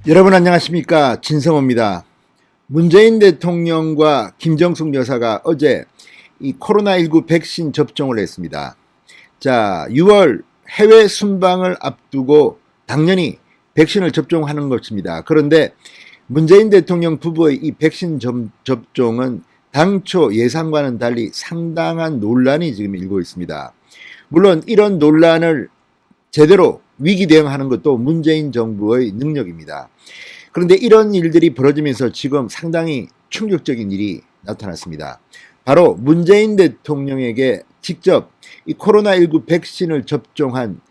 여러분 안녕하십니까, 진성호입니다. 문재인 대통령과 김정숙 여사가 어제 이 코로나19 백신 접종을 했습니다. 자, 6월 해외 순방을 앞두고 당연히 백신을 접종하는 것입니다. 그런데 문재인 대통령 부부의 이 백신 접종은 당초 예상과는 달리 상당한 논란이 지금 일고 있습니다. 물론 이런 논란을 제대로 위기 대응하는 것도 문재인 정부의 능력입니다. 그런데 이런 일들이 벌어지면서 지금 상당히 충격적인 일이 나타났습니다. 바로 문재인 대통령에게 직접 이 코로나19 백신을 접종한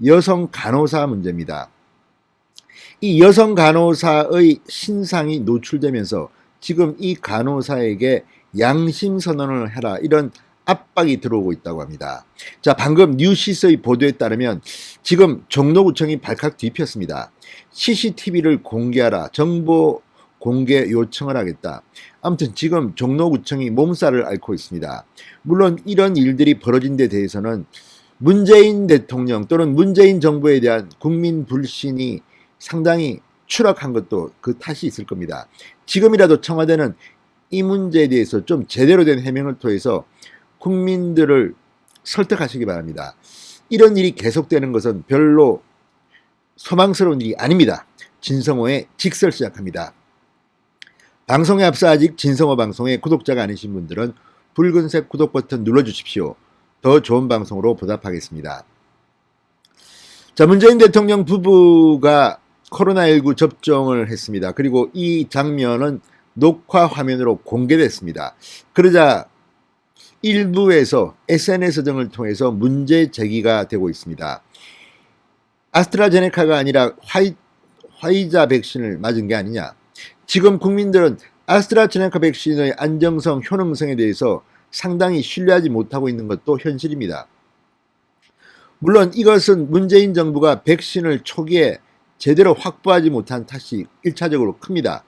여성 간호사 문제입니다. 이 여성 간호사의 신상이 노출되면서 지금 이 간호사에게 양심 선언을 해라, 이런 압박이 들어오고 있다고 합니다. 자, 방금 뉴시스의 보도에 따르면 지금 종로구청이 발칵 뒤폈습니다. CCTV를 공개하라, 정보 공개 요청을 하겠다. 아무튼 지금 종로구청이 몸살을 앓고 있습니다. 물론 이런 일들이 벌어진 데 대해서는 문재인 대통령 또는 문재인 정부에 대한 국민 불신이 상당히 추락한 것도 그 탓이 있을 겁니다. 지금이라도 청와대는 이 문제에 대해서 좀 제대로 된 해명을 통해서 국민들을 설득하시기 바랍니다. 이런 일이 계속되는 것은 별로 소망스러운 일이 아닙니다. 진성호의 직설 시작합니다. 방송에 앞서 아직 진성호 방송의 구독자가 아니신 분들은 붉은색 구독 버튼 눌러주십시오. 더 좋은 방송으로 보답하겠습니다. 자, 문재인 대통령 부부가 코로나19 접종을 했습니다. 그리고 이 장면은 녹화 화면으로 공개됐습니다. 그러자 일부에서 SNS 등을 통해서 문제 제기가 되고 있습니다. 아스트라제네카가 아니라 화이자 백신을 맞은 게 아니냐. 지금 국민들은 아스트라제네카 백신의 안정성, 효능성에 대해서 상당히 신뢰하지 못하고 있는 것도 현실입니다. 물론 이것은 문재인 정부가 백신을 초기에 제대로 확보하지 못한 탓이 1차적으로 큽니다.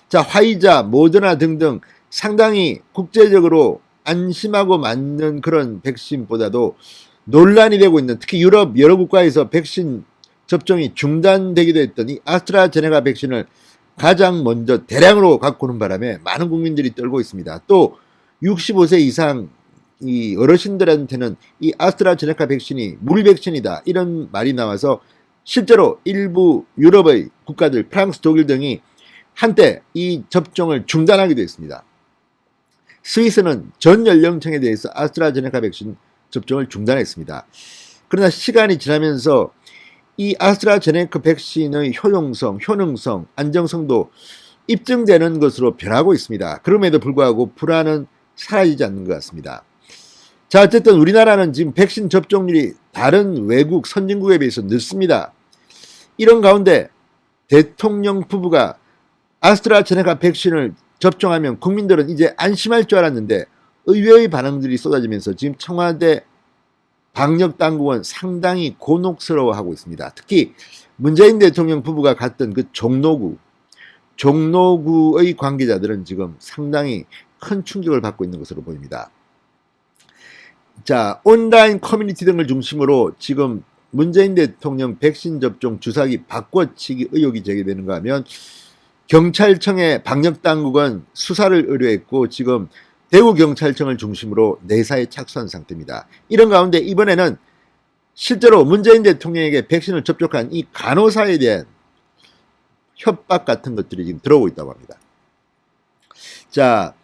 자, 화이자, 모더나 등등 상당히 국제적으로 안심하고 맞는 그런 백신보다도 논란이 되고 있는, 특히 유럽 여러 국가에서 백신 접종이 중단되기도 했던 이 아스트라제네카 백신을 가장 먼저 대량으로 갖고 오는 바람에 많은 국민들이 떨고 있습니다. 또 65세 이상 이 어르신들한테는 이 아스트라제네카 백신이 물 백신이다, 이런 말이 나와서 실제로 일부 유럽의 국가들, 프랑스, 독일 등이 한때 이 접종을 중단하기도 했습니다. 스위스는 전 연령층에 대해서 아스트라제네카 백신 접종을 중단했습니다. 그러나 시간이 지나면서 이 아스트라제네카 백신의 효용성, 효능성, 안정성도 입증되는 것으로 변하고 있습니다. 그럼에도 불구하고 불안은 사라지지 않는 것 같습니다. 자, 어쨌든 우리나라는 지금 백신 접종률이 다른 외국 선진국에 비해서 늦습니다. 이런 가운데 대통령 부부가 아스트라제네카 백신을 접종하면 국민들은 이제 안심할 줄 알았는데 의외의 반응들이 쏟아지면서 지금 청와대 방역당국은 상당히 곤혹스러워하고 있습니다. 특히 문재인 대통령 부부가 갔던 그 종로구의 관계자들은 지금 상당히 큰 충격을 받고 있는 것으로 보입니다. 자, 온라인 커뮤니티 등을 중심으로 지금 문재인 대통령 백신 접종 주사기 바꿔치기 의혹이 제기되는가 하면 경찰청의 방역당국은 수사를 의뢰했고 지금 대구경찰청을 중심으로 내사에 착수한 상태입니다. 이런 가운데 이번에는 실제로 문재인 대통령에게 백신을 접촉한 이 간호사에 대한 협박 같은 것들이 지금 들어오고 있다고 합니다. 자,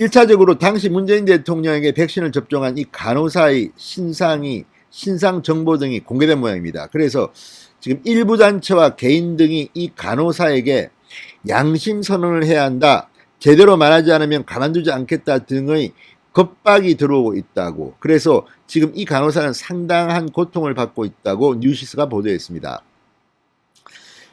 1차적으로 당시 문재인 대통령에게 백신을 접종한 이 간호사의 신상 정보 등이 공개된 모양입니다. 그래서 지금 일부 단체와 개인 등이 이 간호사에게 양심 선언을 해야 한다, 제대로 말하지 않으면 가만두지 않겠다 등의 겁박이 들어오고 있다고. 그래서 지금 이 간호사는 상당한 고통을 받고 있다고 뉴시스가 보도했습니다.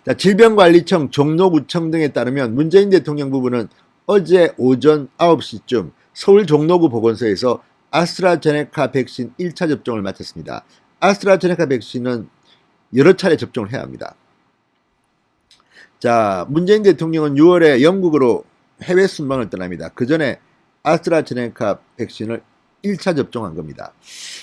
자, 질병관리청, 종로구청 등에 따르면 문재인 대통령 부부는 어제 오전 9시쯤 서울 종로구 보건소에서 아스트라제네카 백신 1차 접종을 마쳤습니다. 아스트라제네카 백신은 여러 차례 접종을 해야 합니다. 자, 문재인 대통령은 6월에 영국으로 해외 순방을 떠납니다. 그 전에 아스트라제네카 백신을 1차 접종한 겁니다.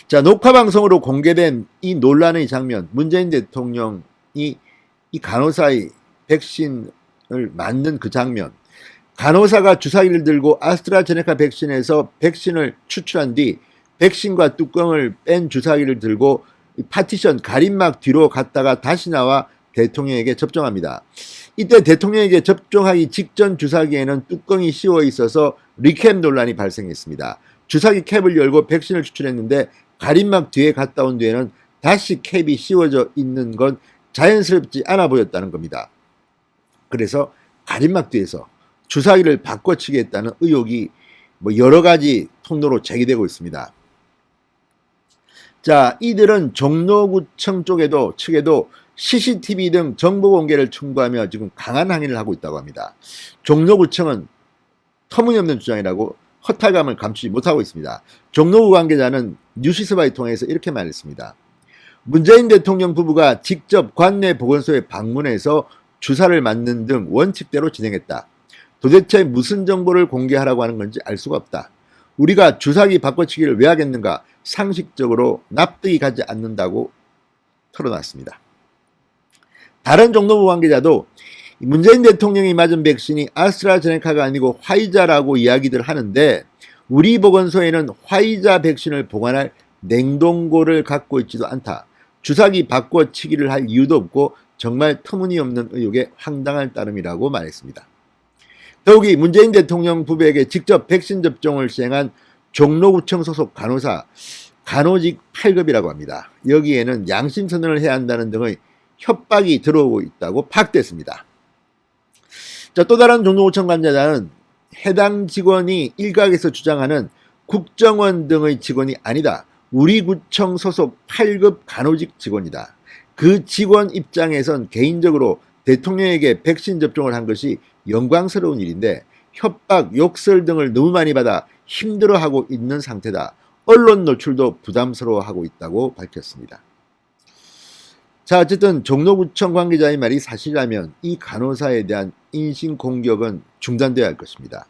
자, 녹화방송으로 공개된 이 논란의 장면, 문재인 대통령이 이 간호사의 백신을 맞는 그 장면, 간호사가 주사기를 들고 아스트라제네카 백신에서 백신을 추출한 뒤 백신과 뚜껑을 뺀 주사기를 들고 파티션 가림막 뒤로 갔다가 다시 나와 대통령에게 접종합니다. 이때 대통령에게 접종하기 직전 주사기에는 뚜껑이 씌워 있어서 리캡 논란이 발생했습니다. 주사기 캡을 열고 백신을 추출했는데 가림막 뒤에 갔다 온 뒤에는 다시 캡이 씌워져 있는 건 자연스럽지 않아 보였다는 겁니다. 그래서 가림막 뒤에서 주사기를 바꿔치기 했다는 의혹이 여러 가지 통로로 제기되고 있습니다. 자, 이들은 종로구청 측에도 CCTV 등 정보 공개를 청구하며 지금 강한 항의를 하고 있다고 합니다. 종로구청은 터무니없는 주장이라고 허탈감을 감추지 못하고 있습니다. 종로구 관계자는 뉴시스바를 통해서 이렇게 말했습니다. 문재인 대통령 부부가 직접 관내 보건소에 방문해서 주사를 맞는 등 원칙대로 진행했다. 도대체 무슨 정보를 공개하라고 하는 건지 알 수가 없다. 우리가 주사기 바꿔치기를 왜 하겠는가 상식적으로 납득이 가지 않는다고 털어놨습니다. 다른 종로부 관계자도 문재인 대통령이 맞은 백신이 아스트라제네카가 아니고 화이자라고 이야기들 하는데 우리 보건소에는 화이자 백신을 보관할 냉동고를 갖고 있지도 않다. 주사기 바꿔치기를 할 이유도 없고 정말 터무니없는 의혹에 황당할 따름이라고 말했습니다. 더욱이 문재인 대통령 부부에게 직접 백신 접종을 시행한 종로구청 소속 간호사, 간호직 8급이라고 합니다. 여기에는 양심선언을 해야 한다는 등의 협박이 들어오고 있다고 파악됐습니다. 자, 또 다른 종로구청 관계자는 해당 직원이 일각에서 주장하는 국정원 등의 직원이 아니다. 우리 구청 소속 8급 간호직 직원이다. 그 직원 입장에선 개인적으로 대통령에게 백신 접종을 한 것이 영광스러운 일인데 협박, 욕설 등을 너무 많이 받아 힘들어하고 있는 상태다. 언론 노출도 부담스러워하고 있다고 밝혔습니다. 자, 어쨌든 종로구청 관계자의 말이 사실이라면 이 간호사에 대한 인신공격은 중단되어야 할 것입니다.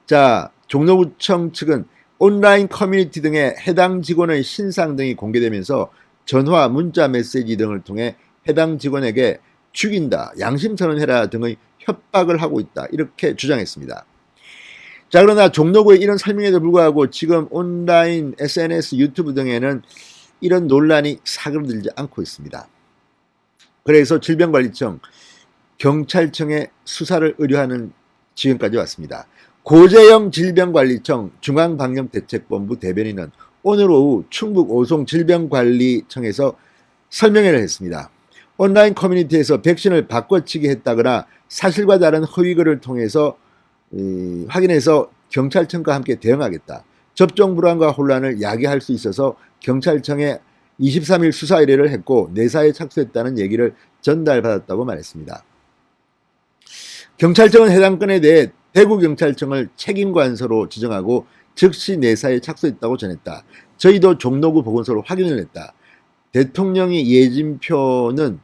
자, 종로구청 측은 온라인 커뮤니티 등에 해당 직원의 신상 등이 공개되면서 전화, 문자, 메시지 등을 통해 해당 직원에게 죽인다, 양심선언해라 등의 협박을 하고 있다, 이렇게 주장했습니다. 자, 그러나 종로구의 이런 설명에도 불구하고 지금 온라인, SNS, 유튜브 등에는 이런 논란이 사그러들지 않고 있습니다. 그래서 질병관리청, 경찰청에 수사를 의뢰하는 지금까지 왔습니다. 고재영 질병관리청 중앙방역대책본부 대변인은 오늘 오후 충북 오송 질병관리청에서 설명회를 했습니다. 온라인 커뮤니티에서 백신을 바꿔치기 했다거나 사실과 다른 허위글을 통해서 확인해서 경찰청과 함께 대응하겠다. 접종 불안과 혼란을 야기할 수 있어서 경찰청에 23일 수사 의뢰를 했고 내사에 착수했다는 얘기를 전달받았다고 말했습니다. 경찰청은 해당 건에 대해 대구경찰청을 책임관서로 지정하고 즉시 내사에 착수했다고 전했다. 저희도 종로구 보건소로 확인을 했다. 대통령이 예진표는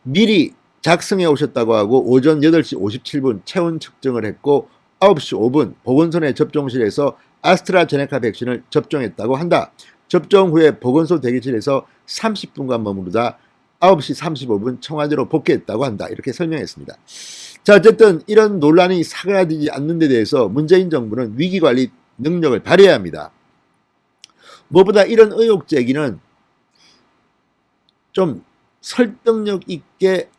미리 작성해 오셨다고 하고 오전 8시 57분 체온 측정을 했고 9시 5분 보건소 내 접종실에서 아스트라제네카 백신을 접종했다고 한다. 접종 후에 보건소 대기실에서 30분간 머무르다 9시 35분 청와대로 복귀했다고 한다. 이렇게 설명했습니다. 자, 어쨌든 이런 논란이 사그라들지 않는 데 대해서 문재인 정부는 위기관리 능력을 발휘해야 합니다. 무엇보다 이런 의혹 제기는 좀 설득력 있게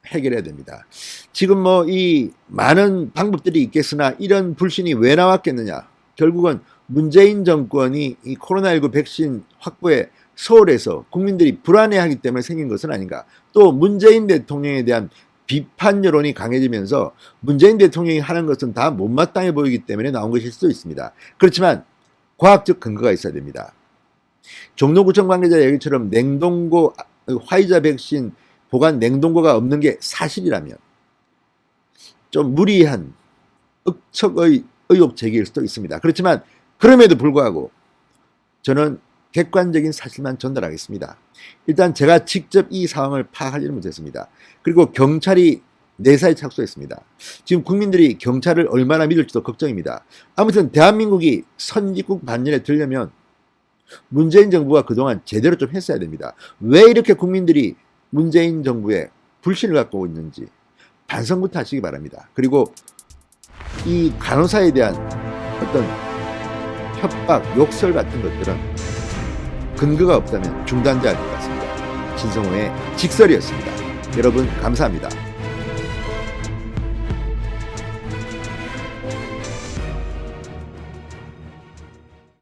해결해야 됩니다. 지금 이 많은 방법들이 있겠으나 이런 불신이 왜 나왔겠느냐. 결국은 문재인 정권이 이 코로나19 백신 확보에 서울에서 국민들이 불안해하기 때문에 생긴 것은 아닌가. 또 문재인 대통령에 대한 비판 여론이 강해지면서 문재인 대통령이 하는 것은 다 못마땅해 보이기 때문에 나온 것일 수도 있습니다. 그렇지만 과학적 근거가 있어야 됩니다. 종로구청 관계자 얘기처럼 냉동고, 화이자 백신 보관 냉동고가 없는 게 사실이라면 좀 무리한 억척의 의혹 제기일 수도 있습니다. 그렇지만 그럼에도 불구하고 저는 객관적인 사실만 전달하겠습니다. 일단 제가 직접 이 상황을 파악하지는 못했습니다. 그리고 경찰이 내사에 착수했습니다. 지금 국민들이 경찰을 얼마나 믿을지도 걱정입니다. 아무튼 대한민국이 선진국 반열에 들려면 문재인 정부가 그동안 제대로 좀 했어야 됩니다. 왜 이렇게 국민들이 문재인 정부에 불신을 갖고 있는지 반성부터 하시기 바랍니다. 그리고 이 간호사에 대한 어떤 협박, 욕설 같은 것들은 근거가 없다면 중단돼야 할 것 같습니다. 진성호의 직설이었습니다. 여러분 감사합니다.